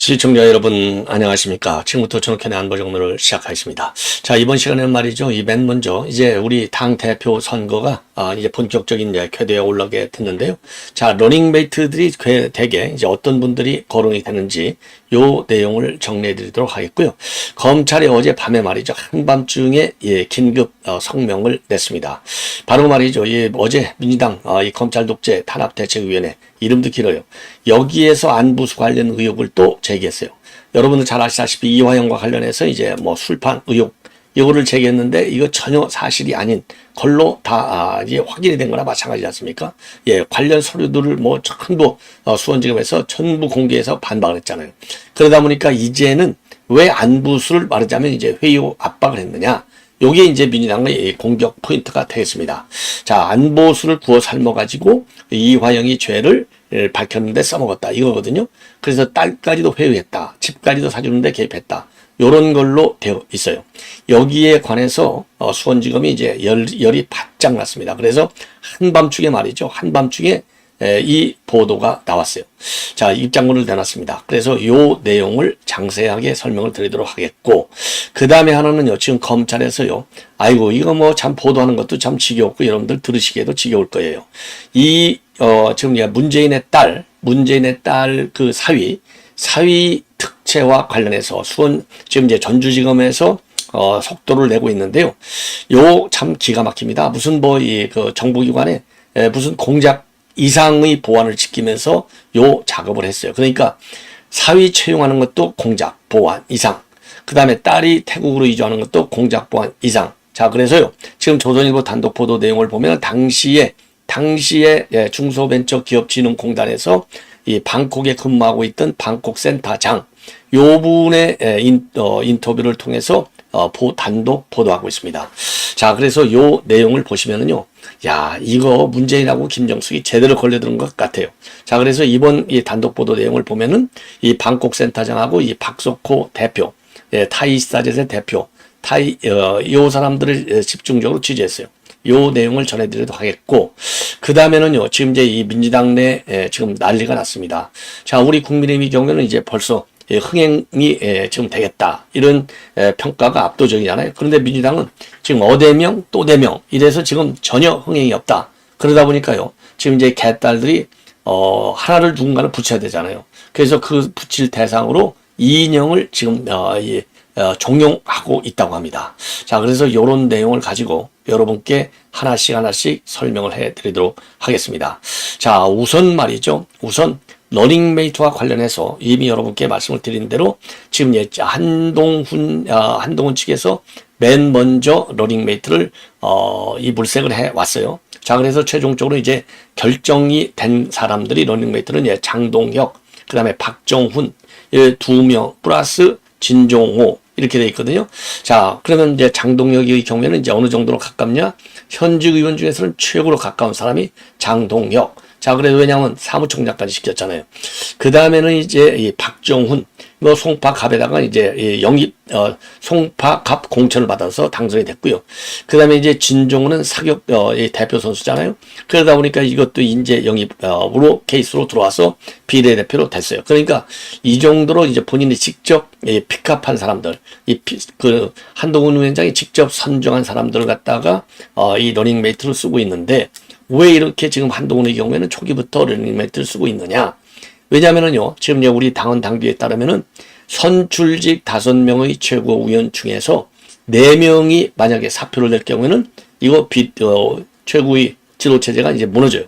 시청자 여러분 안녕하십니까. 지금부터 전국현의 안보정론을 시작하겠습니다. 자, 이번 시간에는 말이죠. 맨 먼저 이제 우리 당 대표 선거가 이제 본격적인 이제 궤도에 올라게 됐는데요. 자, 러닝메이트들이 대개 이제 어떤 분들이 거론이 되는지 요 내용을 정리해 드리도록 하겠고요. 검찰이 어제 밤에 말이죠. 한밤중에 긴급 성명을 냈습니다. 바로 말이죠. 어제 민주당 이 검찰 독재 탄압대책위원회 이름도 길어요. 여기에서 안부수 관련 의혹을 또 제기했어요. 여러분들 잘 아시다시피 이화영과 관련해서 이제 뭐 술판 의혹 이거를 제기했는데 이거 전혀 사실이 아닌 걸로 다 이제 확인이 된 거나 마찬가지지 않습니까? 예, 관련 서류들을 뭐 전부 수원지검에서 전부 공개해서 반박을 했잖아요. 그러다 보니까 이제는 왜 안부수를 말하자면 이제 회의 압박을 했느냐? 요게 이제 민주당의 공격 포인트가 되겠습니다. 자, 안보수를 구워 삶아가지고 이화영이 죄를 밝혔는데 써먹었다 이거거든요. 그래서 딸까지도 회유했다. 집까지도 사주는데 개입했다. 요런 걸로 되어 있어요. 여기에 관해서 수원지검이 이제 열이 바짝 났습니다. 그래서 한밤중에 말이죠. 한밤중에 이 보도가 나왔어요. 자, 입장문을 내놨습니다. 그래서 요 내용을 장세하게 설명을 드리도록 하겠고, 그 다음에 하나는요, 지금 검찰에서요, 아이고, 이거 뭐 참 보도하는 것도 참 지겹고, 여러분들 들으시기에도 지겨울 거예요. 지금 문재인의 딸 그 사위 특채와 관련해서 지금 이제 전주지검에서 속도를 내고 있는데요. 요 참 기가 막힙니다. 무슨 그 정부기관에 무슨 공작 이상의 보안을 지키면서 요 작업을 했어요. 그러니까 사위 채용하는 것도 공작, 보안, 이상. 그 다음에 딸이 태국으로 이주하는 것도 공작, 보안, 이상. 자, 그래서요. 지금 조선일보 단독 보도 내용을 보면 당시에 중소벤처기업진흥공단에서 이 방콕에 근무하고 있던 방콕 센터장 요 분의 인터뷰를 통해서 단독 보도하고 있습니다. 자, 그래서 요 내용을 보시면은요. 야, 이거 문재인하고 김정숙이 제대로 걸려드는 것 같아요. 자, 그래서 이번 이 단독 보도 내용을 보면은 이 방콕 센터장하고 이 박석호 대표, 타이스타젯의 대표, 요 사람들을 집중적으로 취재했어요. 요 내용을 전해드리도록 하겠고, 그 다음에는요, 지금 이제 이 민주당 내 지금 난리가 났습니다. 자, 우리 국민의힘의 경우에는 이제 벌써 흥행이 지금 되겠다. 이런 평가가 압도적이잖아요. 그런데 민주당은 지금 어대명 또 대명 이래서 지금 전혀 흥행이 없다. 그러다 보니까요. 지금 이제 개딸들이 하나를 누군가를 붙여야 되잖아요. 그래서 그 붙일 대상으로 이인영을 지금 종용하고 있다고 합니다. 자, 그래서 이런 내용을 가지고 여러분께 하나씩 설명을 해드리도록 하겠습니다. 자, 우선 말이죠. 러닝메이트와 관련해서 이미 여러분께 말씀을 드린 대로 지금 한동훈 측에서 맨 먼저 러닝메이트를 이 물색을 해 왔어요. 자, 그래서 최종적으로 이제 결정이 된 사람들이 러닝메이트는 장동혁, 그 다음에 박정훈 2명 플러스 진종호 이렇게 돼 있거든요. 자, 그러면 이제 장동혁의 경우에는 이제 어느 정도로 가깝냐? 현직 의원 중에서는 최고로 가까운 사람이 장동혁. 자, 그래서 왜냐하면 사무총장까지 시켰잖아요. 그 다음에는 이제 이 박정훈, 송파갑에다가 이제 송파갑 공천을 받아서 당선이 됐고요. 그 다음에 이제 진종훈은 사격 대표 선수잖아요. 그러다 보니까 이것도 인재 영입으로 케이스로 들어와서 비례대표로 됐어요. 그러니까 이 정도로 이제 본인이 직접 픽업한 사람들, 한동훈 위원장이 직접 선정한 사람들을 갖다가 이 러닝메이트를 쓰고 있는데. 왜 이렇게 지금 한동훈의 경우에는 초기부터 러닝메이트를 쓰고 있느냐? 왜냐면은요, 지금 우리 당원 당규에 따르면은 선출직 5명의 최고위원 중에서 4명이 만약에 사표를 낼 경우에는 이거 최고위 지도체제가 이제 무너져요.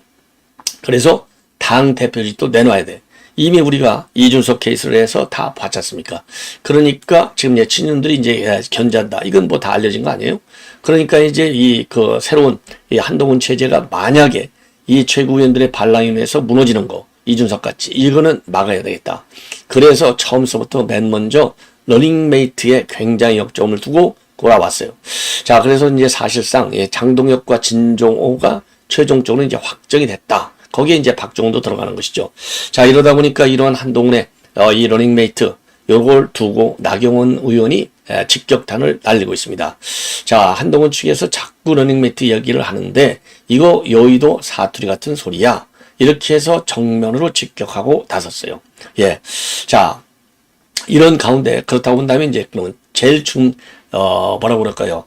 그래서 당 대표직도 내놔야 돼. 이미 우리가 이준석 케이스를 해서 다 봤지 않습니까? 그러니까 지금 친윤들이 이제 견제한다. 이건 뭐 다 알려진 거 아니에요? 그러니까 이제 새로운 한동훈 체제가 만약에 이 최고위원들의 반란에 의해서 무너지는 거, 이준석 같이, 이거는 막아야 되겠다. 그래서 처음서부터 맨 먼저 러닝메이트에 굉장히 역점을 두고 돌아왔어요. 자, 그래서 이제 사실상 장동혁과 진종호가 최종적으로 이제 확정이 됐다. 거기에 이제 박정훈도 들어가는 것이죠. 자, 이러다 보니까 이러한 한동훈의 이 러닝메이트 요걸 두고 나경원 의원이 직격탄을 날리고 있습니다. 자, 한동훈 측에서 자꾸 러닝메이트 얘기를 하는데 이거 여의도 사투리 같은 소리야. 이렇게 해서 정면으로 직격하고 나섰어요. 예. 자, 이런 가운데 그렇다고 본다면 이제 그러면 제일 뭐라고 그럴까요?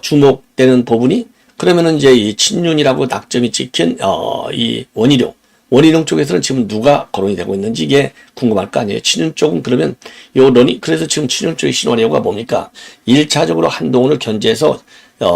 주목되는 부분이 그러면은 이제 이 친윤이라고 낙점이 찍힌 이 원희룡 쪽에서는 지금 누가 거론이 되고 있는지 이게 궁금할 거 아니에요. 친윤 쪽은 그러면 그래서 지금 친윤 쪽의 시나리오가 뭡니까? 1차적으로 한동훈을 견제해서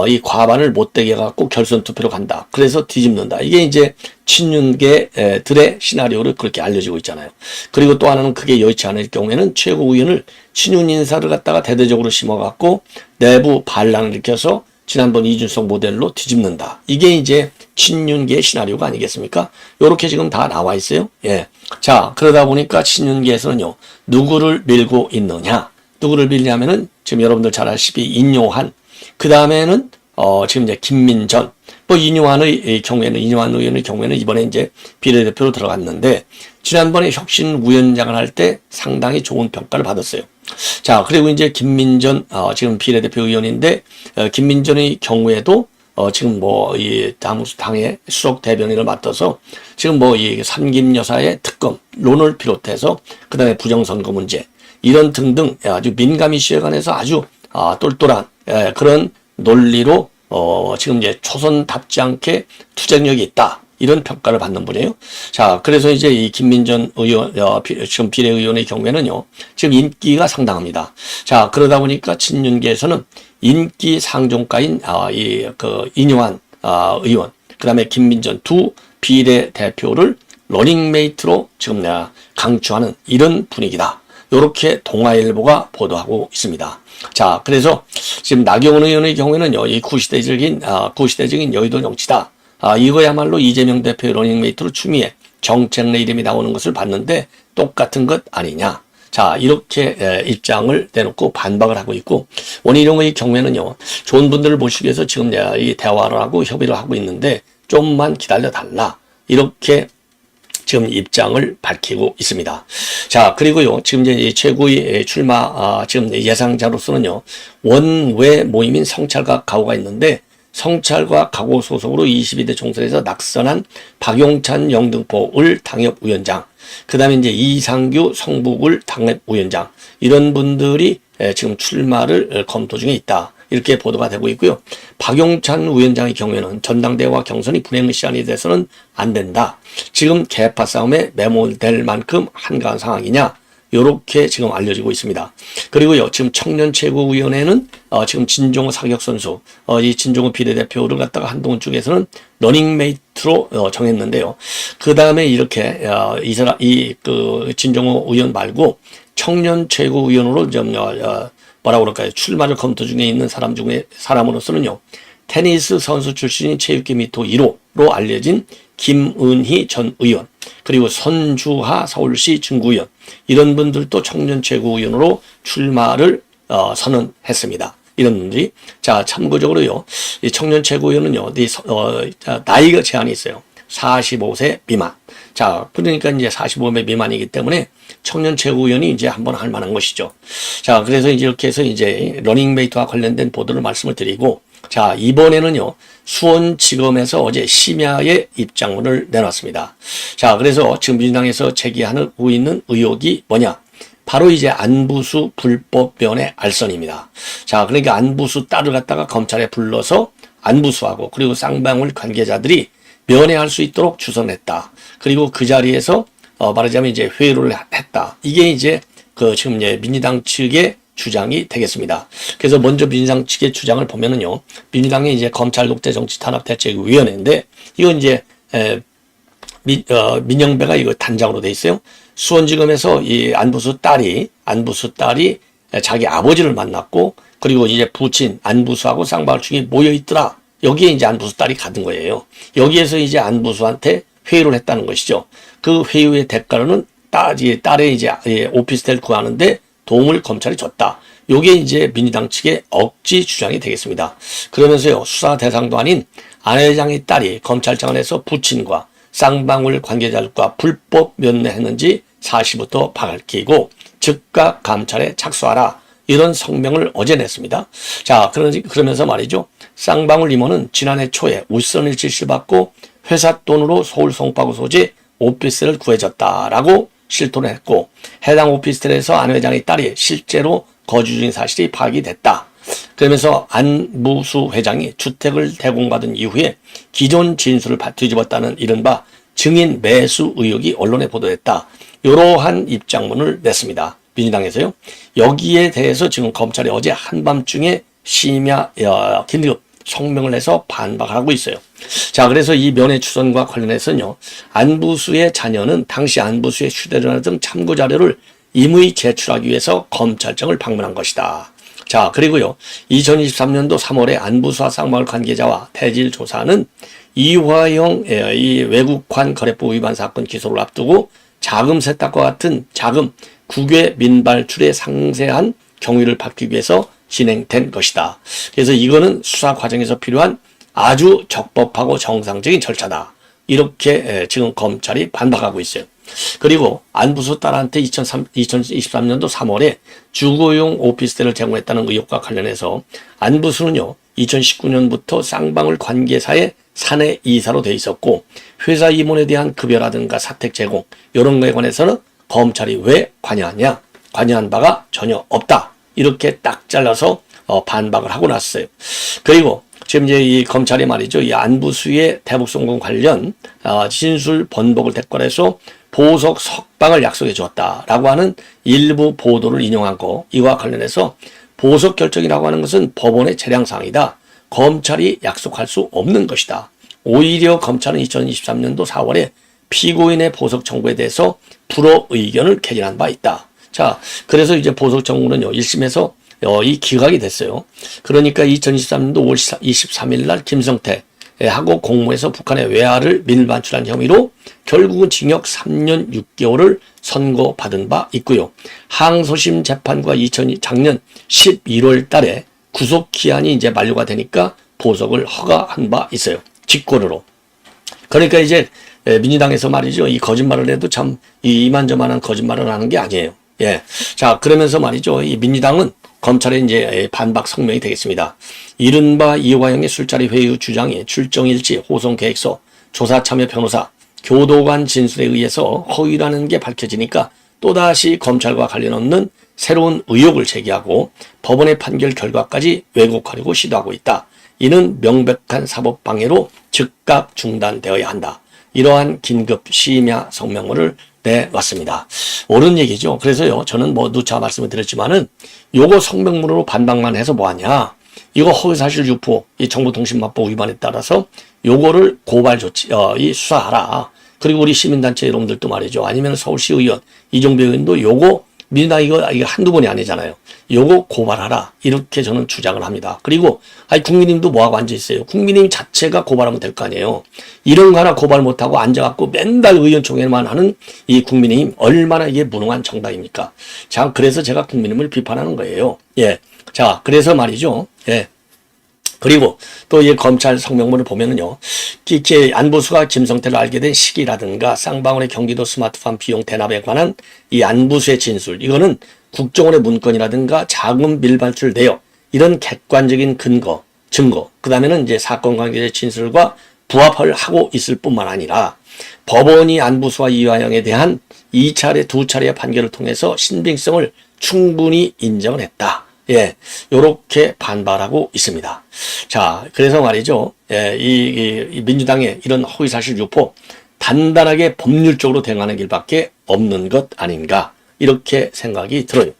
이 과반을 못되게 해갖고 결선 투표로 간다. 그래서 뒤집는다. 이게 이제 친윤계들의 시나리오를 그렇게 알려지고 있잖아요. 그리고 또 하나는 그게 여의치 않을 경우에는 최고위원을 친윤 인사를 갖다가 대대적으로 심어갖고 내부 반란을 일으켜서 지난번 이준석 모델로 뒤집는다. 이게 이제 친윤계의 시나리오가 아니겠습니까? 요렇게 지금 다 나와 있어요. 예. 자, 그러다 보니까 친윤계에서는요, 누구를 밀고 있느냐? 누구를 밀냐면은 지금 여러분들 잘 아시다시피 인요한, 그 다음에는 지금 이제 김민전, 또 인요한 의원의 경우에는 이번에 이제 비례대표로 들어갔는데 지난번에 혁신위원장을 할 때 상당히 좋은 평가를 받았어요. 자, 그리고 이제 김민전 지금 비례대표 의원인데 김민전의 경우에도 지금 이 당의 수석 대변인을 맡아서 지금 이 삼김 여사의 특검론을 비롯해서 그다음에 부정선거 문제 이런 등등 아주 민감 이슈에 관해서 아주 똘똘한 그런 논리로 지금 이제 초선답지 않게 투쟁력이 있다. 이런 평가를 받는 분이에요. 자, 그래서 이제 이 김민전 의원, 지금 비례의원의 경우에는요, 지금 인기가 상당합니다. 자, 그러다 보니까 친윤계에서는 인기 상종가인, 인요한, 의원, 그 다음에 김민전 두 비례대표를 러닝메이트로 지금 내가 강추하는 이런 분위기다. 요렇게 동아일보가 보도하고 있습니다. 자, 그래서 지금 나경원 의원의 경우에는요, 이 구시대적인 여의도 정치다. 이거야말로 이재명 대표의 러닝메이트로 추미애 정책 내 이름이 나오는 것을 봤는데 똑같은 것 아니냐. 자, 이렇게 입장을 내놓고 반박을 하고 있고, 원희룡의 경우에는요, 좋은 분들을 모시기 위해서 지금 내가 이 대화를 하고 협의를 하고 있는데 좀만 기다려 달라. 이렇게 지금 입장을 밝히고 있습니다. 자, 그리고요, 지금 이제 최고위 출마, 지금 예상자로서는요, 원외 모임인 성찰과 가오가 있는데, 성찰과 가오 소속으로 22대 총선에서 낙선한 박용찬 영등포을 당협위원장, 그 다음에 이제 이상규 성북을 당협위원장, 이런 분들이 지금 출마를 검토 중에 있다. 이렇게 보도가 되고 있고요. 박용찬 위원장의 경우에는 전당대회와 경선이 불행 시한이 돼서는 안 된다. 지금 계파 싸움에 매몰될 만큼 한가한 상황이냐. 요렇게 지금 알려지고 있습니다. 그리고요, 지금 청년 최고위원회는 지금 진종호 사격 선수, 이 진종호 비례대표를 갖다가 한동훈 쪽에서는 러닝메이트로 정했는데요. 그 다음에 이렇게 진종호 의원 말고 청년 최고위원으로 좀 뭐라고 그럴까요? 출마를 검토 중에 있는 사람으로서는요, 테니스 선수 출신인 체육계 미토 1호로 알려진 김은희 전 의원, 그리고 손주하 서울시 중구의원, 이런 분들도 청년 최고위원으로 출마를 선언했습니다. 이런 분들이. 자, 참고적으로요, 이 청년 최고위원은요, 나이가 제한이 있어요. 45세 미만. 자, 그러니까 이제 45세 미만이기 때문에 청년 최고위원이 이제 한번 할 만한 것이죠. 자, 그래서 이제 이렇게 해서 이제 러닝메이트와 관련된 보도를 말씀을 드리고, 자, 이번에는요, 수원지검에서 어제 심야의 입장문을 내놨습니다. 자, 그래서 지금 민주당에서 제기하고 있는 의혹이 뭐냐? 바로 이제 안부수 불법 면회 알선입니다. 자, 그러니까 안부수 딸을 갖다가 검찰에 불러서 안부수하고 그리고 쌍방울 관계자들이 면회할 수 있도록 주선했다. 그리고 그 자리에서 말하자면 이제 회유를 했다. 이게 이제 지금 이제 민주당 측의 주장이 되겠습니다. 그래서 먼저 민주당 측의 주장을 보면은요, 민주당의 이제 검찰 독재 정치 탄압 대책위원회인데, 이건 이제, 민영배가 이거 단장으로 돼 있어요. 수원지검에서 이 안부수 딸이 자기 아버지를 만났고, 그리고 이제 부친 안부수하고 쌍방울충이 모여 있더라. 여기에 이제 안부수 딸이 가든 거예요. 여기에서 이제 안부수한테 회유를 했다는 것이죠. 그 회유의 대가로는 딸의 이제 오피스텔 구하는데 도움을 검찰이 줬다. 요게 이제 민주당 측의 억지 주장이 되겠습니다. 그러면서요, 수사 대상도 아닌 안 회장의 딸이 검찰청 안에서 부친과 쌍방울 관계자들과 불법 면회했는지 사실부터 밝히고 즉각 감찰에 착수하라. 이런 성명을 어제 냈습니다. 자, 그러면서 말이죠. 쌍방울 임원은 지난해 초에 울선을 지시받고 회사 돈으로 서울 송파구 소재 오피스를 구해줬다라고 실토를 했고 해당 오피스텔에서 안 회장의 딸이 실제로 거주 중인 사실이 파악이 됐다. 그러면서 안부수 회장이 주택을 대공받은 이후에 기존 진술을 뒤집었다는 이른바 증인 매수 의혹이 언론에 보도됐다. 이러한 입장문을 냈습니다. 민주당에서요. 여기에 대해서 지금 검찰이 어제 한밤중에 심야 긴급 성명을 내서 반박을 하고 있어요. 자, 그래서 이 면회 추선과 관련해서는요. 안부수의 자녀는 당시 안부수의 휴대전화 등 참고 자료를 임의 제출하기 위해서 검찰청을 방문한 것이다. 자, 그리고요. 2023년도 3월에 안부수와 쌍방울 관계자와 대질 조사는 이화영 이 외국환 거래법 위반 사건 기소를 앞두고 자금 세탁과 같은 자금 국외 민발출의 상세한 경위를 받기 위해서 진행된 것이다. 그래서 이거는 수사 과정에서 필요한 아주 적법하고 정상적인 절차다. 이렇게 지금 검찰이 반박하고 있어요. 그리고 안부수 딸한테 2023년도 3월에 주거용 오피스텔을 제공했다는 의혹과 관련해서 안부수는요. 2019년부터 쌍방울 관계사의 사내 이사로 돼 있었고 회사 임원에 대한 급여라든가 사택 제공 이런 거에 관해서는 검찰이 왜 관여하냐? 관여한 바가 전혀 없다. 이렇게 딱 잘라서 반박을 하고 났어요. 그리고 지금 이제 이 검찰이 말이죠. 이 안부수의 대북송금 관련 진술 번복을 대권해서 보석 석방을 약속해 주었다라고 하는 일부 보도를 인용하고 이와 관련해서 보석 결정이라고 하는 것은 법원의 재량사항이다. 검찰이 약속할 수 없는 것이다. 오히려 검찰은 2023년도 4월에 피고인의 보석 청구에 대해서 불허 의견을 개진한 바 있다. 자, 그래서 이제 보석 청구는요, 1심에서 이 기각이 됐어요. 그러니까 2023년도 5월 23일 날 김성태 하고 공모해서 북한의 외화를 밀반출한 혐의로 결국은 징역 3년 6개월을 선고받은 바 있고요. 항소심 재판과 작년 11월 달에 구속 기한이 이제 만료가 되니까 보석을 허가한 바 있어요. 직권으로. 그러니까 이제 민주당에서 말이죠. 이 거짓말을 해도 참 이만저만한 거짓말을 하는 게 아니에요. 예. 자, 그러면서 말이죠. 이 민주당은 검찰의 이제 반박 성명이 되겠습니다. 이른바 이화영의 술자리 회의 후 주장이 출정일지, 호송계획서, 조사 참여 변호사, 교도관 진술에 의해서 허위라는 게 밝혀지니까 또다시 검찰과 관련 없는 새로운 의혹을 제기하고 법원의 판결 결과까지 왜곡하려고 시도하고 있다. 이는 명백한 사법방해로 즉각 중단되어야 한다. 이러한 긴급 심야 성명문을 내왔습니다. 옳은 얘기죠. 그래서요, 저는 뭐 누차 말씀을 드렸지만은 요거 성명문으로 반박만 해서 뭐하냐. 이거 허위사실 유포, 이 정보통신망법 위반에 따라서 요거를 고발 조치, 수사하라. 그리고 우리 시민단체 여러분들도 말이죠. 아니면 서울시 의원, 이종배 의원도 요거 민주당 이거 한두 번이 아니잖아요. 요거 고발하라. 이렇게 저는 주장을 합니다. 그리고 국민의힘도 뭐하고 앉아있어요. 국민의힘 자체가 고발하면 될 거 아니에요. 이런 거 하나 고발 못하고 앉아갖고 맨날 의원총회만 하는 이 국민의힘 얼마나 이게 무능한 정당입니까? 자, 그래서 제가 국민의힘을 비판하는 거예요. 예. 자, 그래서 말이죠. 예. 그리고 또 이 검찰 성명문을 보면은요, 안부수가 김성태를 알게 된 시기라든가 쌍방울의 경기도 스마트팜 비용 대납에 관한 이 안부수의 진술, 이거는 국정원의 문건이라든가 자금 밀반출 내역, 이런 객관적인 증거, 그 다음에는 이제 사건 관계자의 진술과 부합을 하고 있을 뿐만 아니라 법원이 안부수와 이화영에 대한 2차례 판결을 통해서 신빙성을 충분히 인정을 했다. 예, 요렇게 반발하고 있습니다. 자, 그래서 말이죠. 예, 이 민주당의 이런 허위사실 유포 단단하게 법률적으로 대응하는 길밖에 없는 것 아닌가 이렇게 생각이 들어요.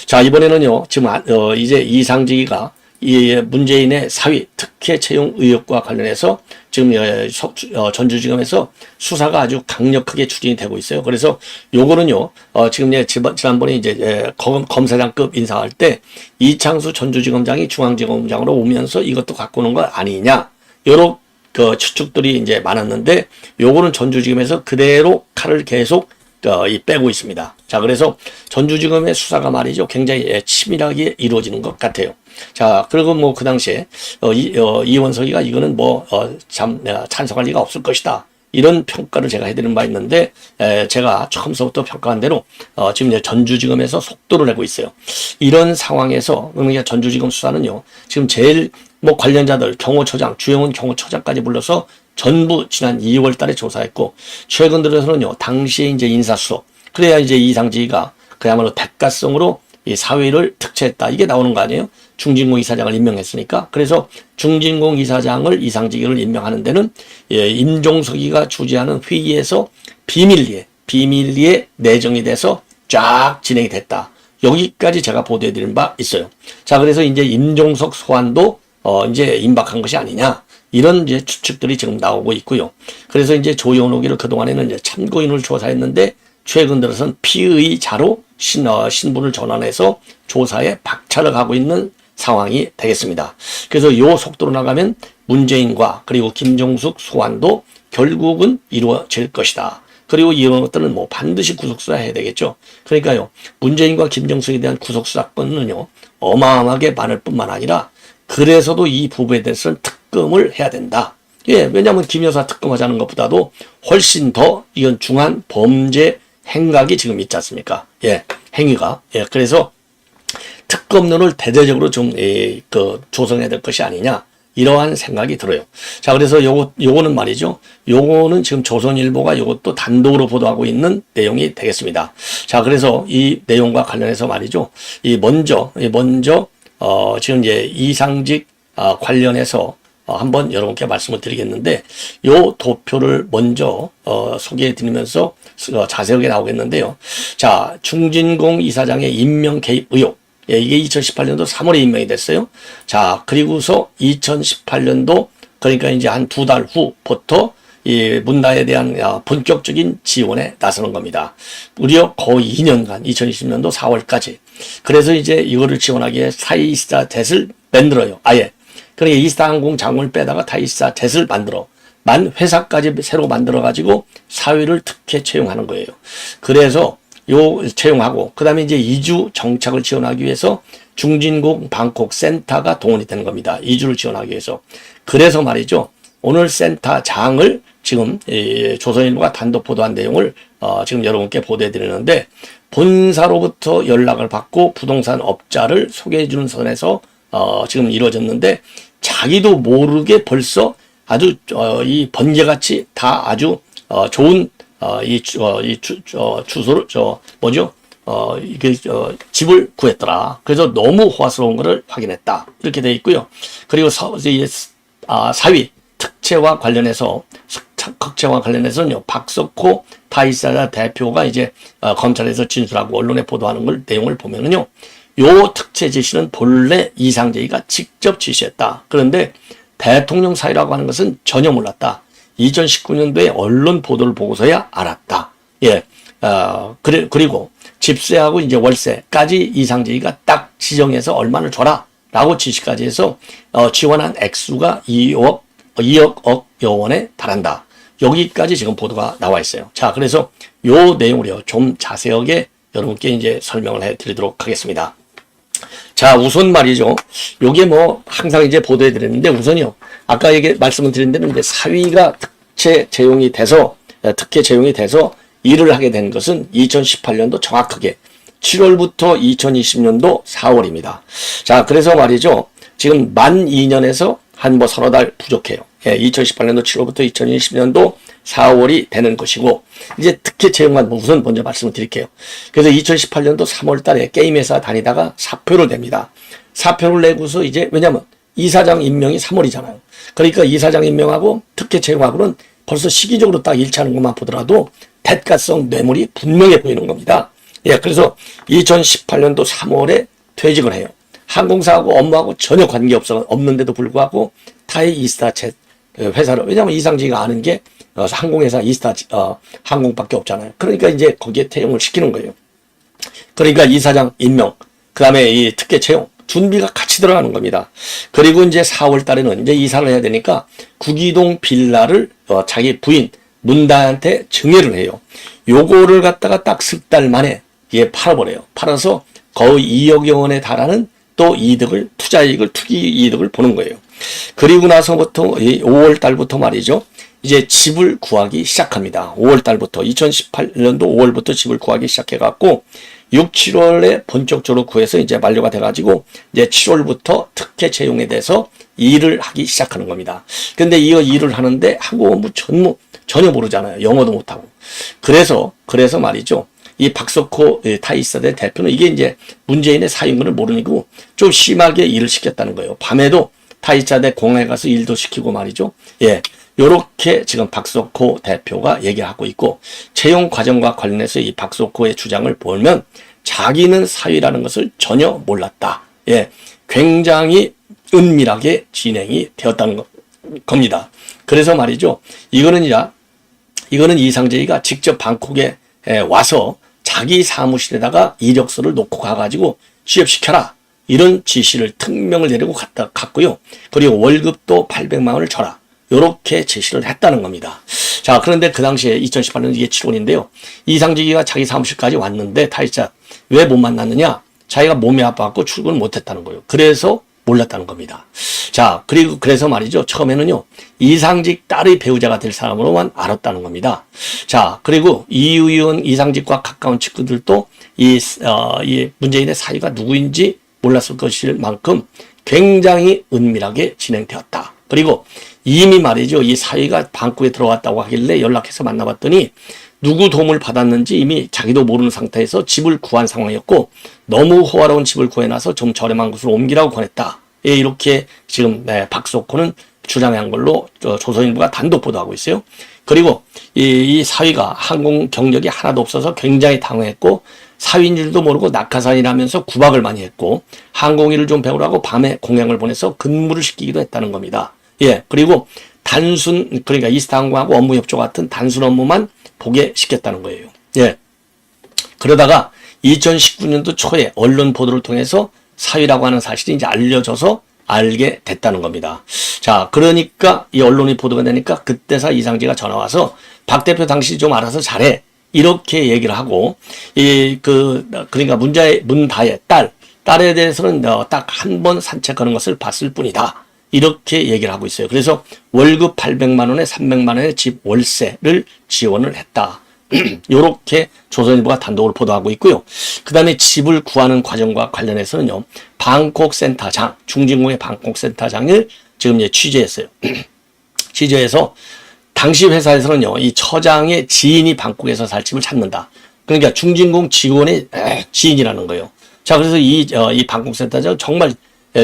자, 이번에는요. 지금 이제 이상직이가 이 문재인의 사위 특혜 채용 의혹과 관련해서 지금 전주지검에서 수사가 아주 강력하게 추진이 되고 있어요. 그래서 요거는요, 지금 지난번에 이제 검사장급 인사할 때 이창수 전주지검장이 중앙지검장으로 오면서 이것도 갖고 오는 거 아니냐. 요런 추측들이 이제 많았는데 요거는 전주지검에서 그대로 칼을 계속 빼고 있습니다. 자, 그래서 전주지검의 수사가 말이죠. 굉장히 치밀하게 이루어지는 것 같아요. 자, 그리고 뭐 그 당시에 이원석이가 이거는 찬성할 리가 없을 것이다. 이런 평가를 제가 해드린 바 있는데 제가 처음서부터 평가한 대로 지금 이제 전주지검에서 속도를 내고 있어요. 이런 상황에서 그러니까 전주지검 수사는요. 지금 제일 뭐 관련자들 경호처장, 주영훈 경호처장까지 불러서 전부 지난 2월 달에 조사했고 최근 들어서는요. 당시에 이제 인사수석 그래야 이제 이상직위가 그야말로 대가성으로 이 사위를 특채했다. 이게 나오는 거 아니에요? 중진공 이사장을 임명했으니까. 그래서 중진공 이사장을 이상직위를 임명하는 데는 임종석이가 주재하는 회의에서 비밀리에 내정이 돼서 쫙 진행이 됐다. 여기까지 제가 보도해드린 바 있어요. 자, 그래서 이제 임종석 소환도 이제 임박한 것이 아니냐. 이런 이제 추측들이 지금 나오고 있고요. 그래서 이제 조현옥이를 그동안에는 이제 참고인을 조사했는데 최근 들어선 피의자로 신분을 전환해서 조사에 박차를 하고 있는 상황이 되겠습니다. 그래서 요 속도로 나가면 문재인과 그리고 김종숙 소환도 결국은 이루어질 것이다. 그리고 이런 것들은 뭐 반드시 구속수사 해야 되겠죠. 그러니까요, 문재인과 김종숙에 대한 구속수사건은요, 어마어마하게 많을 뿐만 아니라 그래서도 이 부부에 대해서는 특검을 해야 된다. 예, 왜냐하면 김 여사 특검하자는 것보다도 훨씬 더 이건 중한 범죄 행각이 지금 있지 않습니까? 예, 행위가. 예, 그래서 특검론을 대대적으로 좀, 조성해야 될 것이 아니냐. 이러한 생각이 들어요. 자, 그래서 요거는 말이죠. 요거는 지금 조선일보가 요것도 단독으로 보도하고 있는 내용이 되겠습니다. 자, 그래서 이 내용과 관련해서 말이죠. 먼저, 지금 이제 이상직, 관련해서 한번 여러분께 말씀을 드리겠는데, 요 도표를 먼저, 소개해 드리면서 자세하게 나오겠는데요. 자, 중진공 이사장의 임명 개입 의혹. 예, 이게 2018년도 3월에 임명이 됐어요. 자, 그리고서 2018년도, 그러니까 이제 한 2달 후부터 이 문다에 대한 본격적인 지원에 나서는 겁니다. 무려 거의 2년간, 2020년도 4월까지. 그래서 이제 이거를 지원하기 위해 타이스타 젯을 만들어요. 아예. 그러니까 이스타항공 장군을 빼다가 타이스타 젯을 회사까지 새로 만들어가지고 사위를 특혜 채용하는 거예요. 그래서 채용하고, 그 다음에 이제 이주 정착을 지원하기 위해서 중진공 방콕 센터가 동원이 되는 겁니다. 이주를 지원하기 위해서. 그래서 말이죠. 오늘 센터장을 지금 조선일보가 단독 보도한 내용을 지금 여러분께 보도해 드리는데, 본사로부터 연락을 받고 부동산 업자를 소개해 주는 선에서 지금 이루어졌는데, 자기도 모르게 벌써 아주 이 번개같이 다 아주 좋은 주소를, 집을 구했더라. 그래서 너무 호화스러운 것을 확인했다. 이렇게 되어 있고요. 그리고 사위, 특채와 관련해서는요, 박석호 타이사자 대표가 이제, 검찰에서 진술하고 언론에 보도하는 내용을 보면은요, 요 특채 지시는 본래 이상재위가 직접 지시했다. 그런데 대통령 사위라고 하는 것은 전혀 몰랐다. 2019년도에 언론 보도를 보고서야 알았다. 예, 그리고 집세하고 이제 월세까지 이상재위가 딱 지정해서 얼마를 줘라 라고 지시까지 해서 지원한 액수가 2억 원에 달한다. 여기까지 지금 보도가 나와 있어요. 자, 그래서 요 내용을요 좀 자세하게 여러분께 이제 설명을 해 드리도록 하겠습니다. 자, 우선 말이죠. 요게 뭐 항상 이제 보도해 드렸는데, 우선요, 아까 말씀을 드린 대로 이제 사위가 특혜 채용이 돼서 일을 하게 된 것은 2018년도 정확하게 7월부터 2020년도 4월입니다. 자, 그래서 말이죠. 지금 만 2년에서 한 서너 달 부족해요. 예, 2018년도 7월부터 2020년도 4월이 되는 것이고, 이제 특혜 채용만 우선 먼저 말씀을 드릴게요. 그래서 2018년도 3월 달에 게임회사 다니다가 사표를 냅니다. 사표를 내고서 이제, 왜냐면 이사장 임명이 3월이잖아요. 그러니까 이사장 임명하고 특혜 채용하고는 벌써 시기적으로 딱 일치하는 것만 보더라도 대가성 뇌물이 분명해 보이는 겁니다. 예, 그래서 2018년도 3월에 퇴직을 해요. 항공사하고 업무하고 전혀 없는데도 불구하고 타이 이스타젯 회사를, 왜냐면 이상재위가 아는 게 항공회사 항공밖에 없잖아요. 그러니까 이제 거기에 채용을 시키는 거예요. 그러니까 이사장 임명, 그 다음에 이 특혜 채용, 준비가 같이 들어가는 겁니다. 그리고 이제 4월 달에는 이제 이사를 해야 되니까 구기동 빌라를 자기 부인 문다한테 증여를 해요. 요거를 갖다가 딱 석 달 만에 팔아버려요. 팔아서 거의 2억 원에 달하는 또 투기 이득을 보는 거예요. 그리고 나서부터 5월 달부터 말이죠. 이제 집을 구하기 시작합니다. 5월 달부터 2018년도 5월부터 집을 구하기 시작해갖고 6, 7월에 본격적으로 구해서 이제 만료가 돼가지고 이제 7월부터 특혜 채용에 대해서 일을 하기 시작하는 겁니다. 근데 이 일을 하는데 한국어 전혀 모르잖아요. 영어도 못하고. 그래서 말이죠. 이 박석호 타이사대 대표는 이게 이제 문재인의 사임을 모르고 좀 심하게 일을 시켰다는 거예요. 밤에도 타이사대 공항에 가서 일도 시키고 말이죠. 예. 요렇게 지금 박석호 대표가 얘기를 하고 있고, 채용 과정과 관련해서 이 박석호의 주장을 보면 자기는 사위라는 것을 전혀 몰랐다. 예. 굉장히 은밀하게 진행이 되었다는 겁니다. 그래서 말이죠. 이거는 이상재가 직접 방콕에 와서 자기 사무실에다가 이력서를 놓고 가가지고 취업시켜라. 이런 지시를 특명을 내리고 갔고요. 그리고 월급도 800만 원을 줘라. 이렇게 제시를 했다는 겁니다. 자, 그런데 그 당시에 2018년 이게 7월인데요. 이상직이가 자기 사무실까지 왔는데 타이자 왜 못 만났느냐? 자기가 몸이 아파갖고 출근을 못했다는 거예요. 그래서 몰랐다는 겁니다. 자, 그래서 말이죠. 처음에는요, 이상직 딸의 배우자가 될 사람으로만 알았다는 겁니다. 자, 그리고 이 의원 이상직과 가까운 친구들도 이 문재인의 사위가 누구인지 몰랐을 것일 만큼 굉장히 은밀하게 진행되었다. 그리고 이미 말이죠. 이 사위가 방콕에 들어왔다고 하길래 연락해서 만나봤더니 누구 도움을 받았는지 이미 자기도 모르는 상태에서 집을 구한 상황이었고, 너무 호화로운 집을 구해놔서 좀 저렴한 곳으로 옮기라고 권했다. 예, 이렇게 지금 박석호는 주장한 걸로 조선일보가 단독 보도하고 있어요. 그리고 이 사위가 항공 경력이 하나도 없어서 굉장히 당황했고, 사위인 줄도 모르고 낙하산이라면서 구박을 많이 했고, 항공일을 좀 배우라고 밤에 공양을 보내서 근무를 시키기도 했다는 겁니다. 예, 그리고 그러니까 이스타항공하고 업무 협조 같은 단순 업무만 보게 시켰다는 거예요. 예. 그러다가 2019년도 초에 언론 보도를 통해서 사위라고 하는 사실이 이제 알려져서 알게 됐다는 겁니다. 자, 그러니까 이 언론이 보도가 되니까 그때서 이상재가 전화 와서 박 대표 당신이 좀 알아서 잘해. 이렇게 얘기를 하고, 그러니까 문다의 딸에 대해서는 딱 한 번 산책하는 것을 봤을 뿐이다. 이렇게 얘기를 하고 있어요. 그래서 월급 800만 원에 300만 원의 집 월세를 지원을 했다. 요렇게 조선일보가 단독으로 보도하고 있고요. 그 다음에 집을 구하는 과정과 관련해서는요, 방콕 센터장, 중진공의 방콕 센터장을 지금 이제 취재했어요. 취재해서 당시 회사에서는요, 이 처장의 지인이 방콕에서 살 집을 찾는다. 그러니까 중진공 직원의 지인이라는 거예요. 자, 그래서 이 방콕 센터장 정말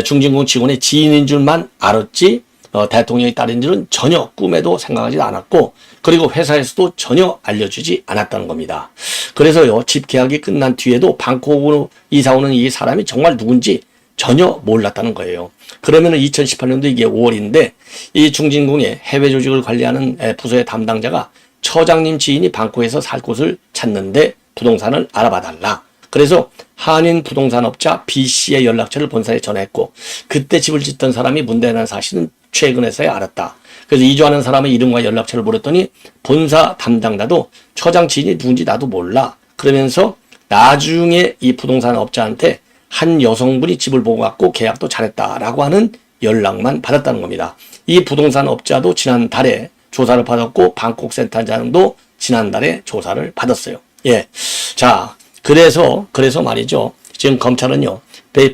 중진공 직원의 지인인 줄만 알았지, 대통령의 딸인 줄은 전혀 꿈에도 생각하지 않았고, 그리고 회사에서도 전혀 알려주지 않았다는 겁니다. 그래서요, 집 계약이 끝난 뒤에도 방콕으로 이사 오는 이 사람이 정말 누군지 전혀 몰랐다는 거예요. 그러면은 2018년도 이게 5월인데, 이 중진공의 해외 조직을 관리하는 부서의 담당자가 처장님 지인이 방콕에서 살 곳을 찾는데 부동산을 알아봐달라. 그래서 한인 부동산업자 B씨의 연락처를 본사에 전화했고, 그때 집을 짓던 사람이 문대라는 사실은 최근에서야 알았다. 그래서 이주하는 사람의 이름과 연락처를 물었더니 본사 담당자도 처장 지인이 누군지 나도 몰라. 그러면서 나중에 이 부동산 업자한테 한 여성분이 집을 보고 갔고 계약도 잘했다라고 하는 연락만 받았다는 겁니다. 이 부동산 업자도 지난달에 조사를 받았고, 방콕 센터장도 지난달에 조사를 받았어요. 예. 자, 그래서 말이죠. 지금 검찰은요,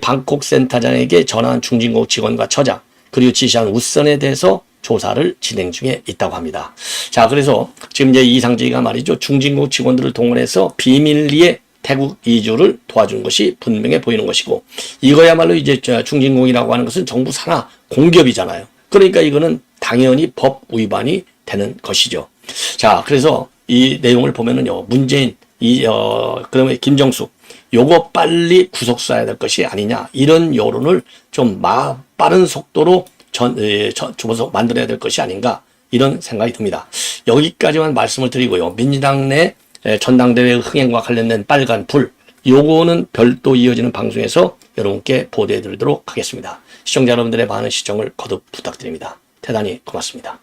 방콕 센터장에게 전화한 중진공 직원과 처장, 그리고 지시한 웃선에 대해서 조사를 진행 중에 있다고 합니다. 자, 그래서 지금 이제 이상재가 말이죠, 중진공 직원들을 동원해서 비밀리에 태국 이주를 도와준 것이 분명해 보이는 것이고, 이거야말로 이제 중진공이라고 하는 것은 정부 산하 공기업이잖아요. 그러니까 이거는 당연히 법 위반이 되는 것이죠. 자, 그래서 이 내용을 보면은요, 문재인, 그러면 김정숙, 요거 빨리 구속 쏴야 될 것이 아니냐, 이런 여론을 좀 빠른 속도로 접어서 만들어야 될 것이 아닌가, 이런 생각이 듭니다. 여기까지만 말씀을 드리고요. 민주당 내 전당대회 흥행과 관련된 빨간 불, 요거는 별도 이어지는 방송에서 여러분께 보도해 드리도록 하겠습니다. 시청자 여러분들의 많은 시청을 거듭 부탁드립니다. 대단히 고맙습니다.